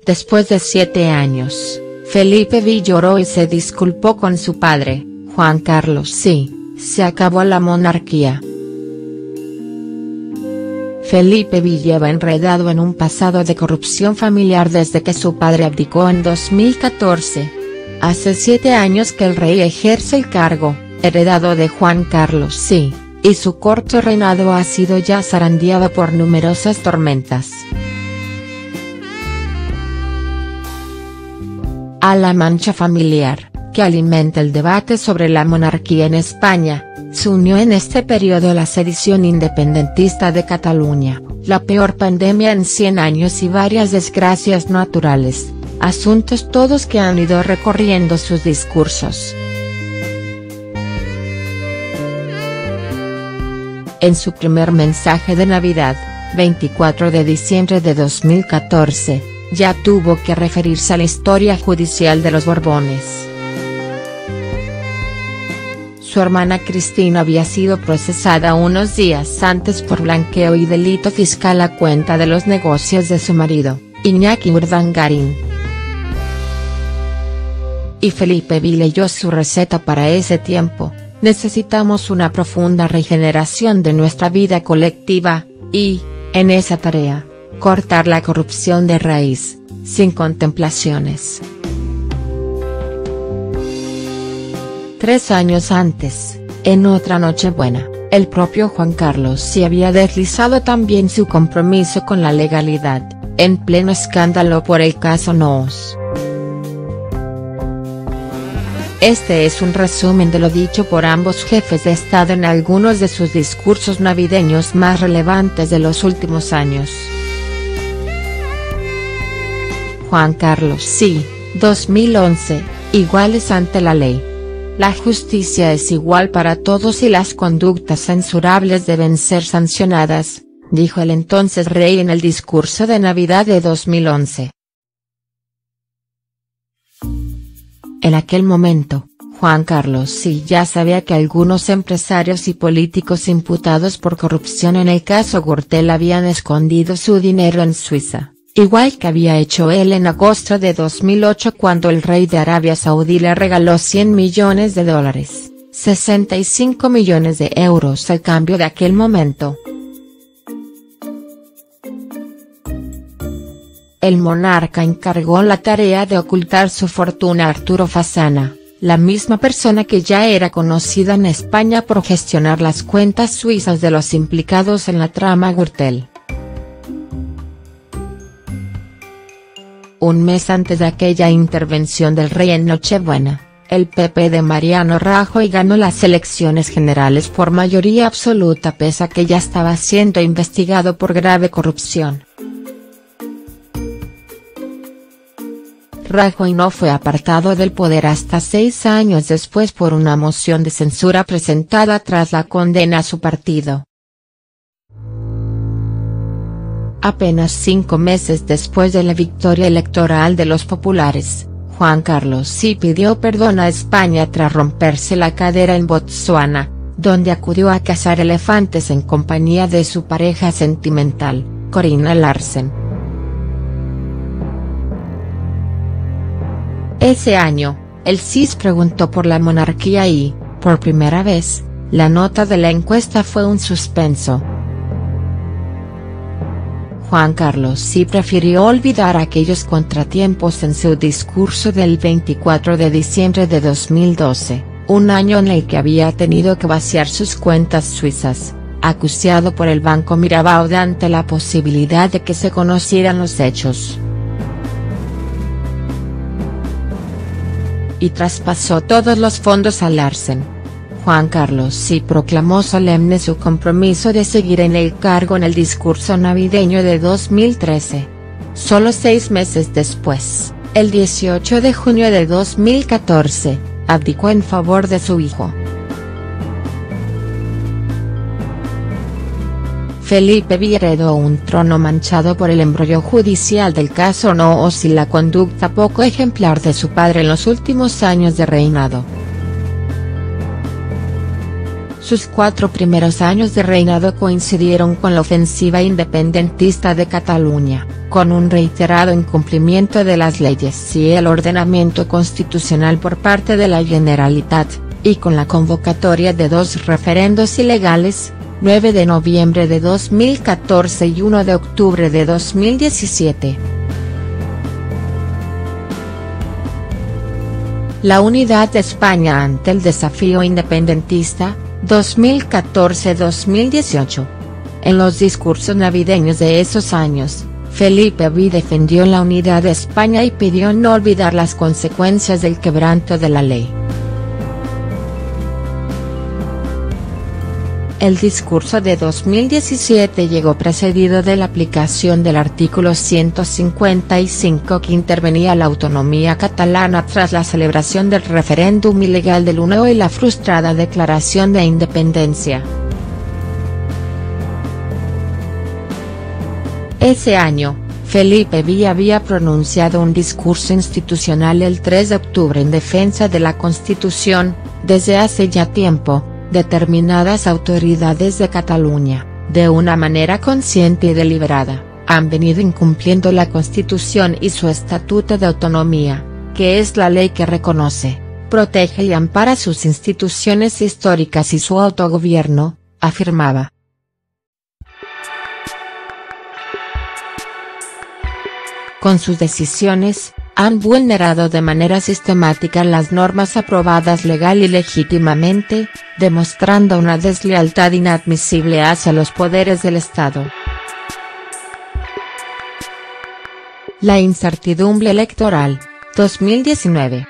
Después de 7 años, Felipe V lloró y se disculpó con su padre, Juan Carlos. Sí, se acabó la monarquía. Felipe V lleva enredado en un pasado de corrupción familiar desde que su padre abdicó en 2014. Hace 7 años que el rey ejerce el cargo, heredado de Juan Carlos. Sí, y su corto reinado ha sido ya zarandeado por numerosas tormentas. A la mancha familiar, que alimenta el debate sobre la monarquía en España, se unió en este periodo la sedición independentista de Cataluña, la peor pandemia en 100 años y varias desgracias naturales, asuntos todos que han ido recorriendo sus discursos. En su primer mensaje de Navidad, 24 de diciembre de 2014, ya tuvo que referirse a la historia judicial de los Borbones. Su hermana Cristina había sido procesada unos días antes por blanqueo y delito fiscal a cuenta de los negocios de su marido, Iñaki Urdangarín. Y Felipe V leyó su receta para ese tiempo: necesitamos una profunda regeneración de nuestra vida colectiva, y, en esa tarea, cortar la corrupción de raíz, sin contemplaciones. 3 años antes, en otra Nochebuena, el propio Juan Carlos sí había deslizado también su compromiso con la legalidad, en pleno escándalo por el caso Noos. Este es un resumen de lo dicho por ambos jefes de Estado en algunos de sus discursos navideños más relevantes de los últimos años. Juan Carlos: sí, 2011, iguales ante la ley. La justicia es igual para todos y las conductas censurables deben ser sancionadas, dijo el entonces rey en el discurso de Navidad de 2011. En aquel momento, Juan Carlos sí ya sabía que algunos empresarios y políticos imputados por corrupción en el caso Gürtel habían escondido su dinero en Suiza, igual que había hecho él en agosto de 2008 cuando el rey de Arabia Saudí le regaló $100 millones, 65 millones de euros al cambio de aquel momento. El monarca encargó la tarea de ocultar su fortuna a Arturo Fasana, la misma persona que ya era conocida en España por gestionar las cuentas suizas de los implicados en la trama Gürtel. Un mes antes de aquella intervención del rey en Nochebuena, el PP de Mariano Rajoy ganó las elecciones generales por mayoría absoluta pese a que ya estaba siendo investigado por grave corrupción. Rajoy no fue apartado del poder hasta 6 años después por una moción de censura presentada tras la condena a su partido. Apenas 5 meses después de la victoria electoral de los populares, Juan Carlos sí pidió perdón a España tras romperse la cadera en Botsuana, donde acudió a cazar elefantes en compañía de su pareja sentimental, Corina Larsen. Ese año, el CIS preguntó por la monarquía y, por primera vez, la nota de la encuesta fue un suspenso. Juan Carlos sí prefirió olvidar aquellos contratiempos en su discurso del 24 de diciembre de 2012, un año en el que había tenido que vaciar sus cuentas suizas, acusado por el Banco Mirabaud ante la posibilidad de que se conocieran los hechos. Y traspasó todos los fondos a Larsen. Juan Carlos sí proclamó solemne su compromiso de seguir en el cargo en el discurso navideño de 2013. Solo 6 meses después, el 18 de junio de 2014, abdicó en favor de su hijo. Felipe V heredó un trono manchado por el embrollo judicial del caso Noos y la conducta poco ejemplar de su padre en los últimos años de reinado. Sus 4 primeros años de reinado coincidieron con la ofensiva independentista de Cataluña, con un reiterado incumplimiento de las leyes y el ordenamiento constitucional por parte de la Generalitat, y con la convocatoria de 2 referendos ilegales, 9 de noviembre de 2014 y 1 de octubre de 2017. La unidad de España ante el desafío independentista, 2014-2018. En los discursos navideños de esos años, Felipe V defendió la unidad de España y pidió no olvidar las consecuencias del quebranto de la ley. El discurso de 2017 llegó precedido de la aplicación del artículo 155 que intervenía la autonomía catalana tras la celebración del referéndum ilegal del 1 y la frustrada declaración de independencia. Ese año, Felipe V había pronunciado un discurso institucional el 3 de octubre en defensa de la Constitución. Desde hace ya tiempo, determinadas autoridades de Cataluña, de una manera consciente y deliberada, han venido incumpliendo la Constitución y su Estatuto de Autonomía, que es la ley que reconoce, protege y ampara sus instituciones históricas y su autogobierno, afirmaba. Con sus decisiones, han vulnerado de manera sistemática las normas aprobadas legal y legítimamente, demostrando una deslealtad inadmisible hacia los poderes del Estado. La incertidumbre electoral, 2019.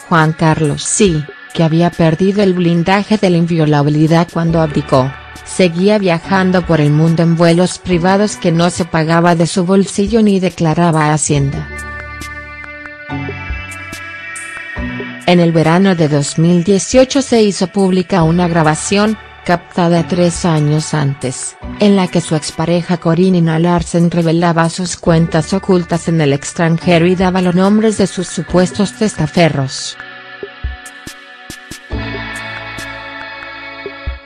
Juan Carlos sí, que había perdido el blindaje de la inviolabilidad cuando abdicó, seguía viajando por el mundo en vuelos privados que no se pagaba de su bolsillo ni declaraba a Hacienda. En el verano de 2018 se hizo pública una grabación, captada 3 años antes, en la que su expareja Corinna Larsen revelaba sus cuentas ocultas en el extranjero y daba los nombres de sus supuestos testaferros.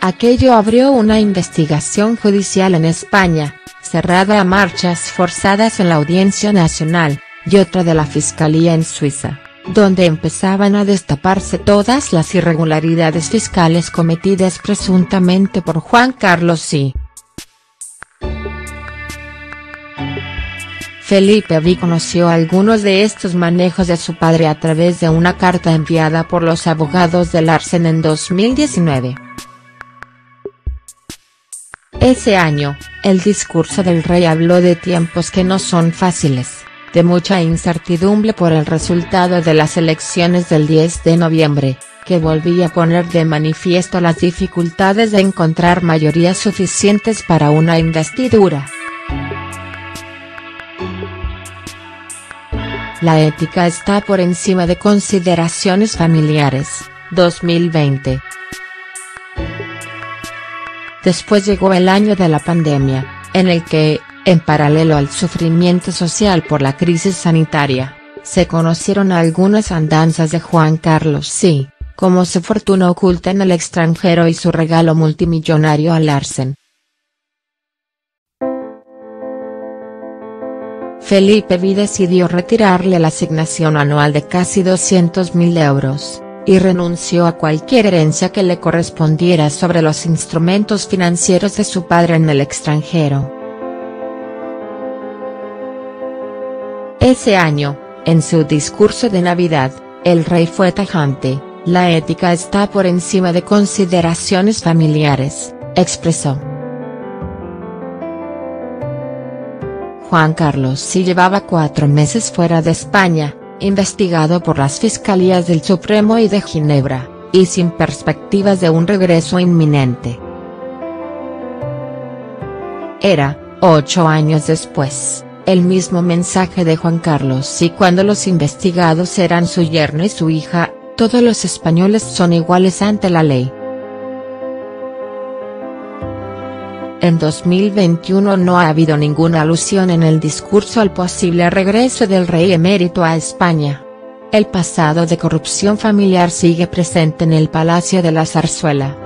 Aquello abrió una investigación judicial en España, cerrada a marchas forzadas en la Audiencia Nacional, y otra de la Fiscalía en Suiza, donde empezaban a destaparse todas las irregularidades fiscales cometidas presuntamente por Juan Carlos sí. Felipe V conoció algunos de estos manejos de su padre a través de una carta enviada por los abogados de Larsen en 2019. Ese año, el discurso del rey habló de tiempos que no son fáciles, de mucha incertidumbre por el resultado de las elecciones del 10 de noviembre, que volvía a poner de manifiesto las dificultades de encontrar mayorías suficientes para una investidura. La ética está por encima de consideraciones familiares, 2020. Después llegó el año de la pandemia, en el que, en paralelo al sufrimiento social por la crisis sanitaria, se conocieron algunas andanzas de Juan Carlos sí, como su fortuna oculta en el extranjero y su regalo multimillonario a Larsen. Felipe V decidió retirarle la asignación anual de casi 200.000 euros, y renunció a cualquier herencia que le correspondiera sobre los instrumentos financieros de su padre en el extranjero. Ese año, en su discurso de Navidad, el rey fue tajante: la ética está por encima de consideraciones familiares, expresó. Juan Carlos sí llevaba 4 meses fuera de España, investigado por las fiscalías del Supremo y de Ginebra, y sin perspectivas de un regreso inminente. Era, 8 años después, el mismo mensaje de Juan Carlos sí cuando los investigados eran su yerno y su hija: todos los españoles son iguales ante la ley. En 2021 no ha habido ninguna alusión en el discurso al posible regreso del rey emérito a España. El pasado de corrupción familiar sigue presente en el Palacio de la Zarzuela.